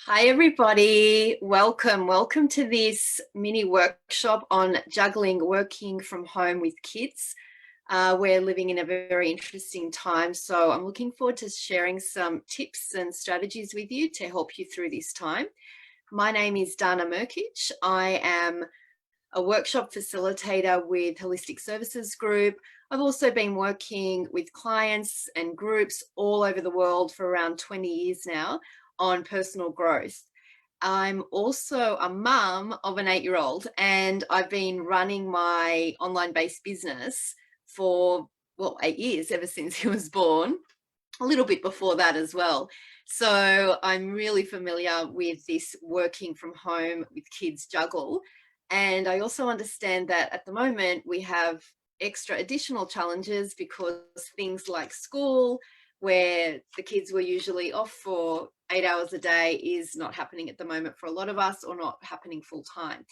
Hi, everybody. Welcome to this mini workshop on juggling working from home with kids. We're living in a very interesting time, so I'm looking forward to sharing some tips and strategies with you to help you through this time. My name is Dana Merkic. I am a workshop facilitator with Holistic Services Group. I've also been working with clients and groups all over the world for around 20 years now on personal growth. I'm also a mum of an 8-year-old, and I've been running my online based business for, 8 years, ever since he was born, a little bit before that as well. So I'm really familiar with this working from home with kids juggle. And I also understand that at the moment we have extra additional challenges because things like school, where the kids were usually off for 8 hours a day, is not happening at the moment for a lot of us, or not happening full time.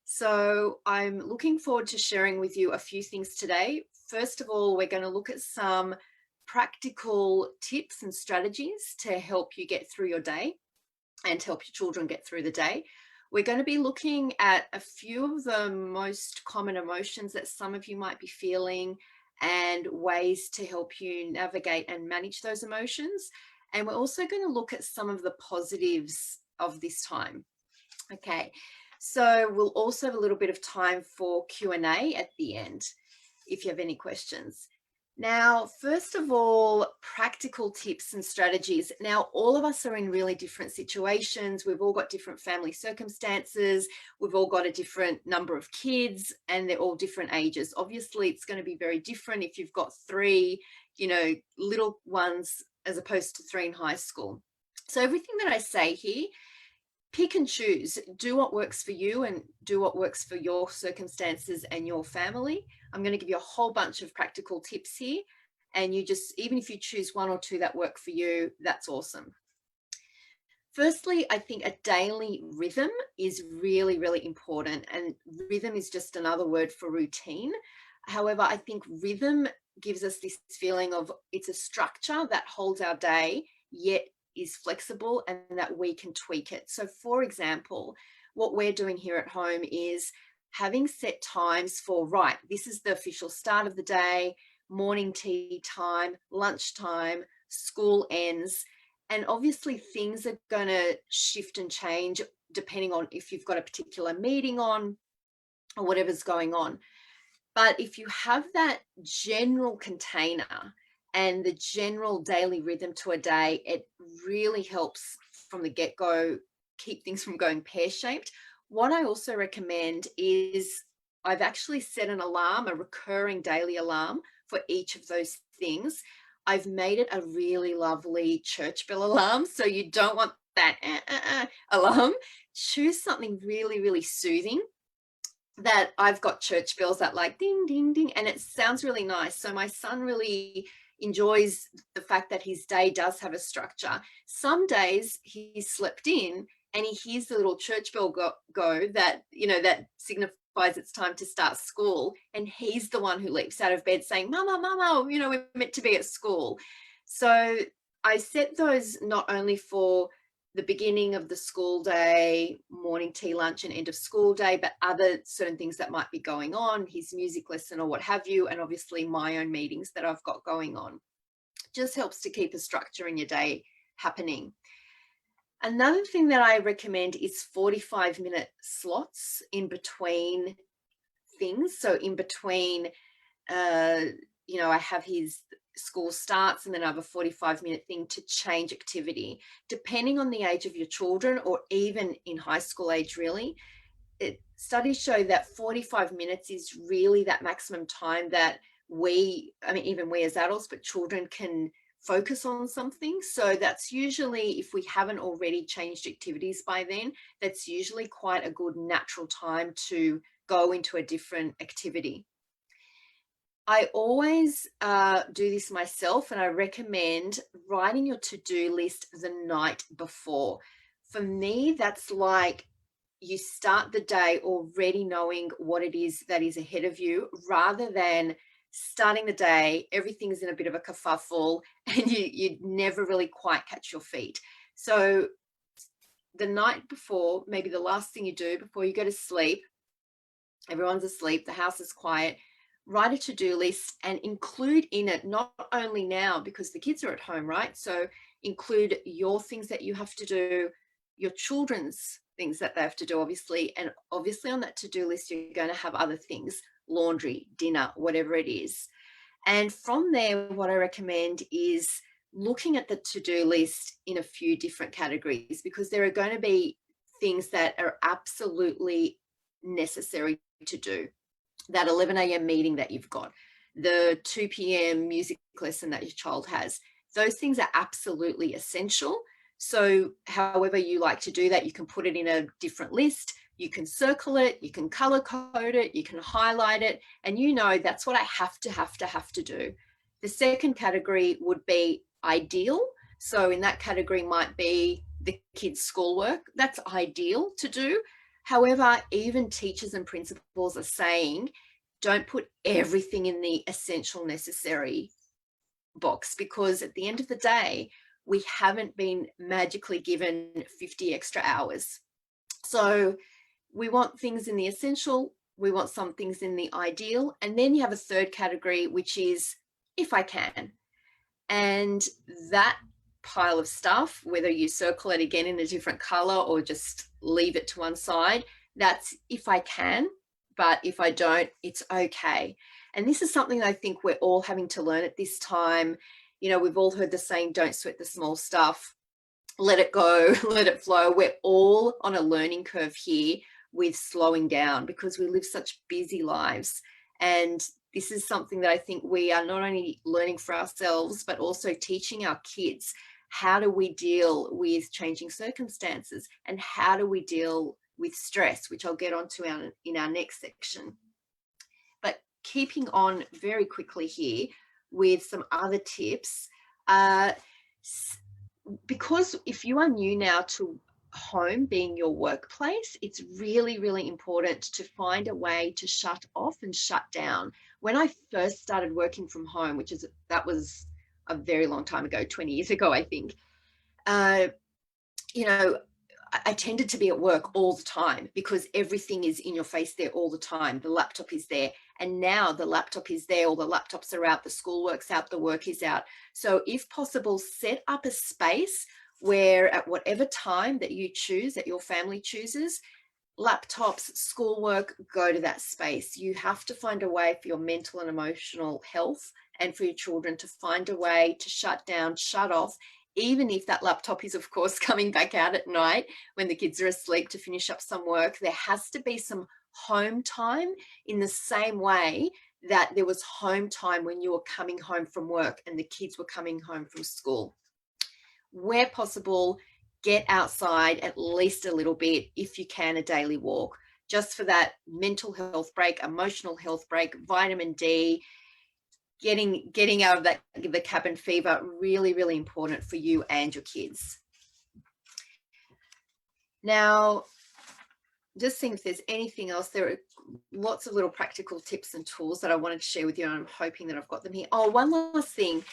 So I'm looking forward to sharing with you a few things today. First of all, we're going to look at some practical tips and strategies to help you get through your day and help your children get through the day. We're going to be looking at a few of the most common emotions that some of you might be feeling and ways to help you navigate and manage those emotions. And we're also going to look at some of the positives of this time. Okay, so we'll also have a little bit of time for Q&A at the end if you have any questions. Now, first of all, practical tips and strategies. Now, all of us are in really different situations. We've all got different family circumstances. We've all got a different number of kids, and they're all different ages. Obviously, it's going to be very different if you've got three, little ones as opposed to three in high school. So everything that I say here, pick and choose. Do what works for you and do what works for your circumstances and your family. I'm going to give you a whole bunch of practical tips here, and you just, even if you choose one or two that work for you, that's awesome. Firstly, I think a daily rhythm is really, really important, and rhythm is just another word for routine. However, I think rhythm gives us this feeling of it's a structure that holds our day, yet is flexible, and that we can tweak it. So for example, what we're doing here at home is having set times for, right, this is the official start of the day, morning tea time, lunchtime, school ends. And obviously things are going to shift and change depending on if you've got a particular meeting on or whatever's going on. But if you have that general container and the general daily rhythm to a day, it really helps from the get-go keep things from going pear-shaped. What I also recommend is I've actually set an alarm, a recurring daily alarm for each of those things. I've made it a really lovely church bell alarm, so you don't want that alarm. Choose something really, really soothing. That I've got church bells that like ding, ding, ding, and it sounds really nice. So my son really enjoys the fact that his day does have a structure. Some days he's slept in and he hears the little church bell go that, that signifies it's time to start school. And he's the one who leaps out of bed saying, Mama, Mama, we're meant to be at school. So I set those not only for the beginning of the school day, morning tea, lunch, and end of school day, but other certain things that might be going on, his music lesson or what have you, and obviously my own meetings that I've got going on. Just helps to keep a structure in your day happening. Another thing that I recommend is 45-minute slots in between things. So in between, I have his school starts and then I have a 45-minute thing to change activity. Depending on the age of your children, or even in high school age, really, studies show that 45 minutes is really that maximum time that even we as adults, but children can focus on something. So that's usually, if we haven't already changed activities by then, that's usually quite a good natural time to go into a different activity. I always do this myself, and I recommend writing your to-do list the night before. For me, that's like you start the day already knowing what it is that is ahead of you, rather than starting the day, everything's in a bit of a kerfuffle, and you never really quite catch your feet. So the night before, maybe the last thing you do before you go to sleep, everyone's asleep, the house is quiet, write a to-do list and include in it, not only now because the kids are at home, right? So include your things that you have to do, your children's things that they have to do, obviously. And obviously on that to-do list, you're going to have other things, laundry, dinner, whatever it is. And from there, what I recommend is looking at the to-do list in a few different categories, because there are going to be things that are absolutely necessary to do. That 11 a.m. meeting that you've got, the 2 p.m. music lesson that your child has, those things are absolutely essential. So however you like to do that, you can put it in a different list, you can circle it, you can color code it, you can highlight it, and you know that's what I have to do. The second category would be ideal. So in that category might be the kids' schoolwork. That's ideal to do. However, even teachers and principals are saying, don't put everything in the essential necessary box, because at the end of the day, we haven't been magically given 50 extra hours. So we want things in the essential, we want some things in the ideal, and then you have a third category, which is if I can. And that pile of stuff, whether you circle it again in a different color or just leave it to one side, that's if I can, but if I don't, it's okay. And this is something I think we're all having to learn at this time. You know, we've all heard the saying, don't sweat the small stuff, let it go, let it flow. We're all on a learning curve here with slowing down because we live such busy lives. And this is something that I think we are not only learning for ourselves, but also teaching our kids. How do we deal with changing circumstances, and how do we deal with stress, which I'll get onto in our next section. But keeping on very quickly here with some other tips, because if you are new now to home being your workplace, it's really, really important to find a way to shut off and shut down. When I first started working from home, that was a very long time ago, 20 years ago, I think, you know, I tended to be at work all the time because everything is in your face there all the time. The laptop is there. And now the laptop is there, all the laptops are out, the schoolwork's out, the work is out. So if possible, set up a space where at whatever time that you choose, that your family chooses, laptops, schoolwork, go to that space. You have to find a way for your mental and emotional health and for your children to find a way to shut down, shut off, even if that laptop is, of course, coming back out at night when the kids are asleep to finish up some work. There has to be some home time in the same way that there was home time when you were coming home from work and the kids were coming home from school. Where possible, get outside at least a little bit, if you can, a daily walk, just for that mental health break, emotional health break, vitamin D, getting out of the cabin fever. Really, really important for you and your kids. Now, just seeing if there's anything else. There are lots of little practical tips and tools that I wanted to share with you, and I'm hoping that I've got them here. Oh, one last thing.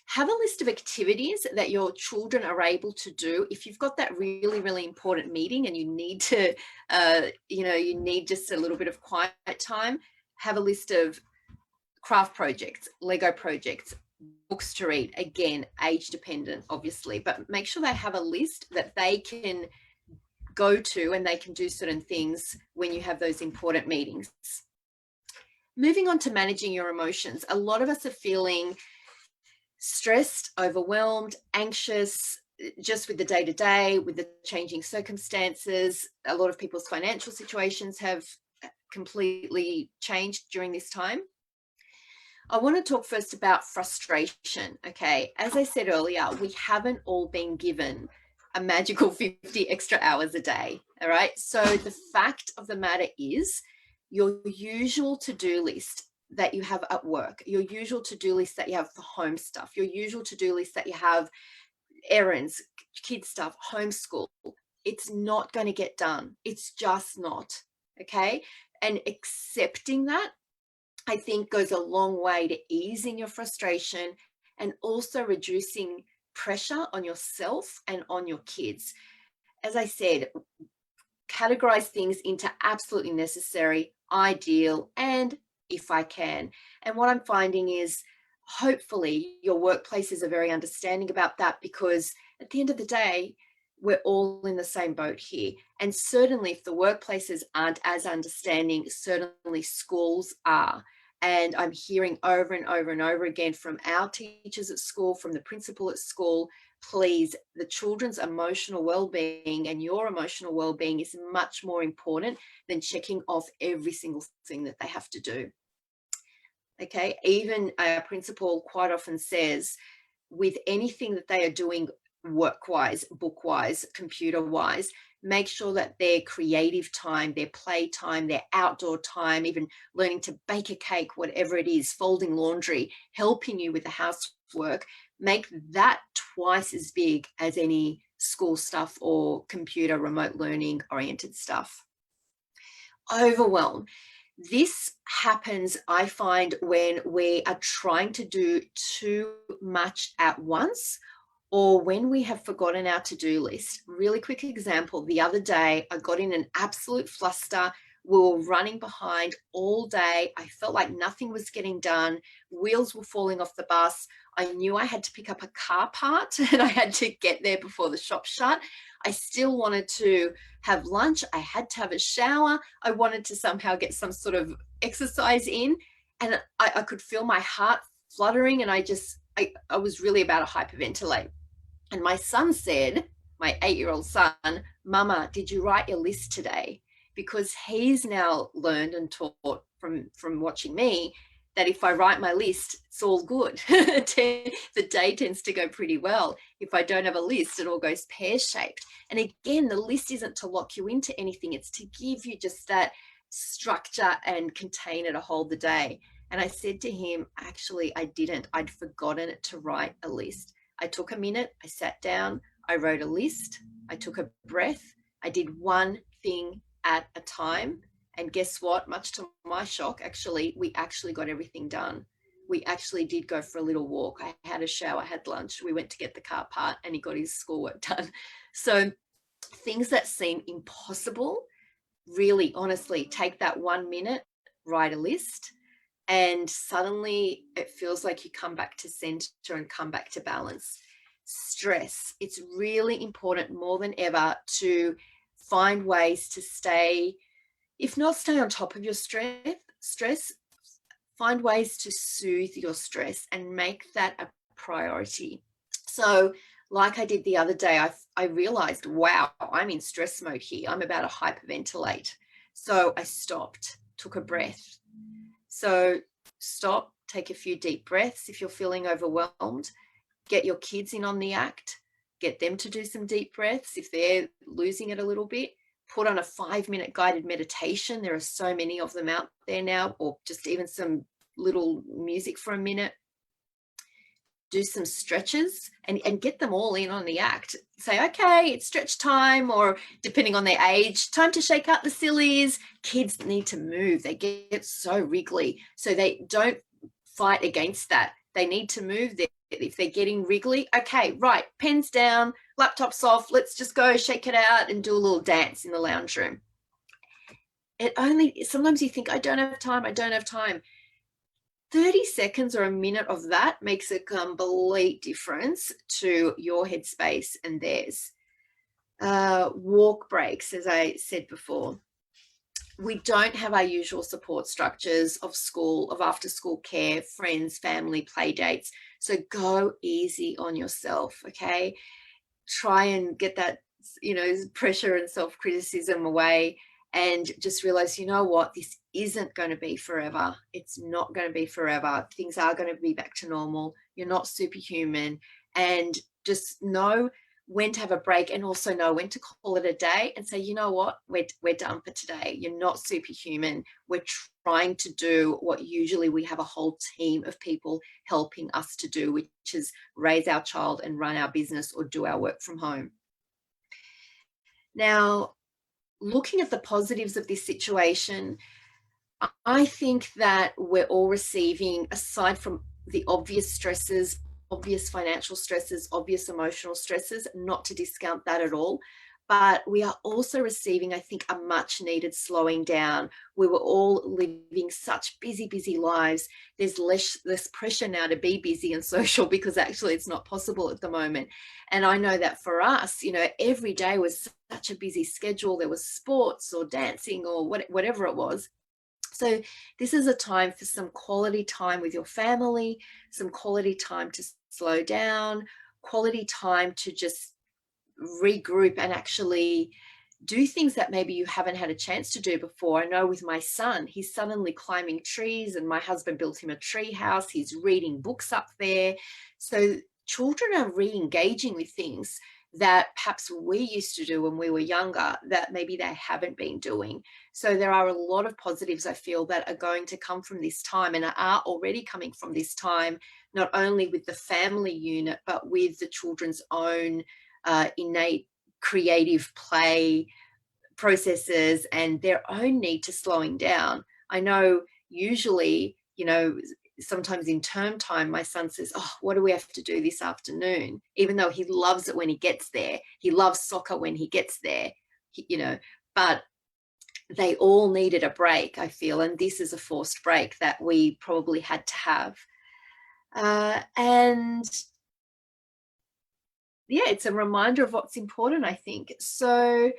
Have a list of activities that your children are able to do. If you've got that really, really important meeting and you need to, you need just a little bit of quiet time, have a list of craft projects, Lego projects, books to read, again, age dependent, obviously, but make sure they have a list that they can go to and they can do certain things when you have those important meetings. Moving on to managing your emotions. A lot of us are feeling stressed, overwhelmed, anxious, just with the day-to-day, with the changing circumstances. A lot of people's financial situations have completely changed during this time. I want to talk first about frustration, okay? As I said earlier, we haven't all been given a magical 50 extra hours a day, all right? So the fact of the matter is your usual to-do list that you have at work, your usual to-do list that you have for home stuff, your usual to-do list that you have errands, kid stuff, homeschool, it's not going to get done. It's just not, okay? And accepting that, I think, goes a long way to easing your frustration and also reducing pressure on yourself and on your kids. as I said, categorize things into absolutely necessary, ideal, and if I can. And what I'm finding is hopefully your workplaces are very understanding about that, because at the end of the day, we're all in the same boat here. And certainly, if the workplaces aren't as understanding, certainly schools are. And I'm hearing over and over and over again from our teachers at school, from the principal at school, please, the children's emotional well-being and your emotional well-being is much more important than checking off every single thing that they have to do. Okay, even a principal quite often says, with anything that they are doing work-wise, book-wise, computer-wise, make sure that their creative time, their play time, their outdoor time, even learning to bake a cake, whatever it is, folding laundry, helping you with the housework, make that twice as big as any school stuff or computer remote learning oriented stuff. Overwhelm. This happens, I find, when we are trying to do too much at once, or when we have forgotten our to-do list. Really quick example, the other day I got in an absolute fluster. We were running behind all day. I felt like nothing was getting done. Wheels were falling off the bus. I knew I had to pick up a car part and I had to get there before the shop shut. I still wanted to have lunch. I had to have a shower. I wanted to somehow get some sort of exercise in. And I could feel my heart fluttering, and I was really about to hyperventilate. And my son said, my 8-year-old son, Mama, did you write your list today? Because he's now learned and taught from watching me that if I write my list, it's all good. The day tends to go pretty well. If I don't have a list, it all goes pear-shaped. And again, the list isn't to lock you into anything. It's to give you just that structure and container to hold the day. And I said to him, actually, I didn't. I'd forgotten to write a list. I took a minute, I sat down, I wrote a list, I took a breath, I did one thing at a time. And guess what? Much to my shock, actually, we actually got everything done. We actually did go for a little walk. I had a shower, had lunch, we went to get the car part, and he got his schoolwork done. So things that seem impossible, really, honestly, take that 1 minute, write a list, and suddenly it feels like you come back to center and come back to balance. Stress. It's really important more than ever to find ways to stay, if not stay on top of your stress, find ways to soothe your stress and make that a priority. So like I did the other day, I realized, wow, I'm in stress mode here. I'm about to hyperventilate. So I stopped, took a breath. So stop, take a few deep breaths. If you're feeling overwhelmed, get your kids in on the act, get them to do some deep breaths if they're losing it a little bit. Put on a 5-minute guided meditation. There are so many of them out there now, or just even some little music for a minute. Do some stretches and get them all in on the act. Say, okay, it's stretch time, or depending on their age, time to shake out the sillies. Kids need to move. They get so wriggly. So they don't fight against that. They need to move. If they're getting wriggly, okay, right, pens down, laptops off, let's just go shake it out and do a little dance in the lounge room. Sometimes you think, I don't have time. 30 seconds or a minute of that makes a complete difference to your headspace and theirs. Walk breaks, as I said before. We don't have our usual support structures of school, of after school care, friends, family, play dates. So go easy on yourself, okay? Try and get that, pressure and self-criticism away, and just realize, you know what, this isn't going to be forever. It's not going to be forever. Things are going to be back to normal. You're not superhuman. And just know when to have a break, and also know when to call it a day and say, you know what, we're done for today. You're not superhuman. We're trying to do what usually we have a whole team of people helping us to do, which is raise our child and run our business or do our work from home. Now, looking at the positives of this situation, I think that we're all receiving, aside from the obvious stresses, obvious financial stresses, obvious emotional stresses, not to discount that at all, but we are also receiving, I think, a much needed slowing down. We were all living such busy lives. There's less pressure now to be busy and social because actually it's not possible at the moment. And I know that for us, every day was such a busy schedule. There was sports or dancing or whatever it was. So this is a time for some quality time with your family, some quality time to slow down, quality time to just regroup and actually do things that maybe you haven't had a chance to do before. I know with my son, he's suddenly climbing trees, and my husband built him a tree house. He's reading books up there. So children are re-engaging with things that perhaps we used to do when we were younger that maybe they haven't been doing. So there are a lot of positives, I feel, that are going to come from this time and are already coming from this time, not only with the family unit, but with the children's own innate creative play processes and their own need to slowing down. I know usually, sometimes in term time, my son says, "Oh, what do we have to do this afternoon?" Even though he loves it when he gets there. He loves soccer when he gets there, but they all needed a break, I feel. And this is a forced break that we probably had to have. And yeah, it's a reminder of what's important, I think. So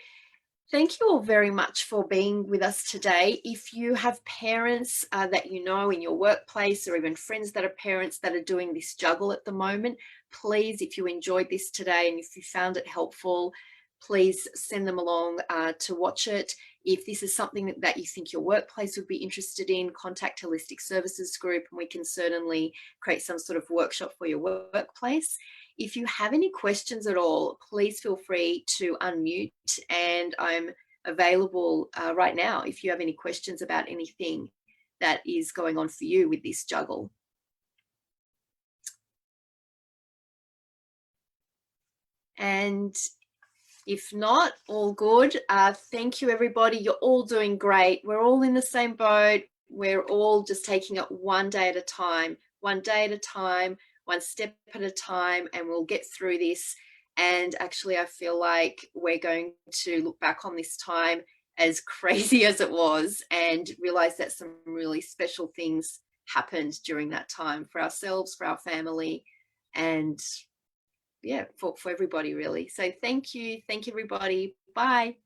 thank you all very much for being with us today. If you have parents that you know in your workplace, or even friends that are parents that are doing this juggle at the moment, please, if you enjoyed this today and if you found it helpful, please send them along to watch it. If this is something that you think your workplace would be interested in, contact Holistic Services Group, and we can certainly create some sort of workshop for your workplace. If you have any questions at all, please feel free to unmute, and I'm available right now if you have any questions about anything that is going on for you with this juggle. And if not, all good. Thank you, everybody. You're all doing great. We're all in the same boat. We're all just taking it one day at a time, one step at a time, and we'll get through this. And actually, I feel like we're going to look back on this time as crazy as it was and realize that some really special things happened during that time for ourselves, for our family, and yeah, for everybody really. So thank you everybody. Bye.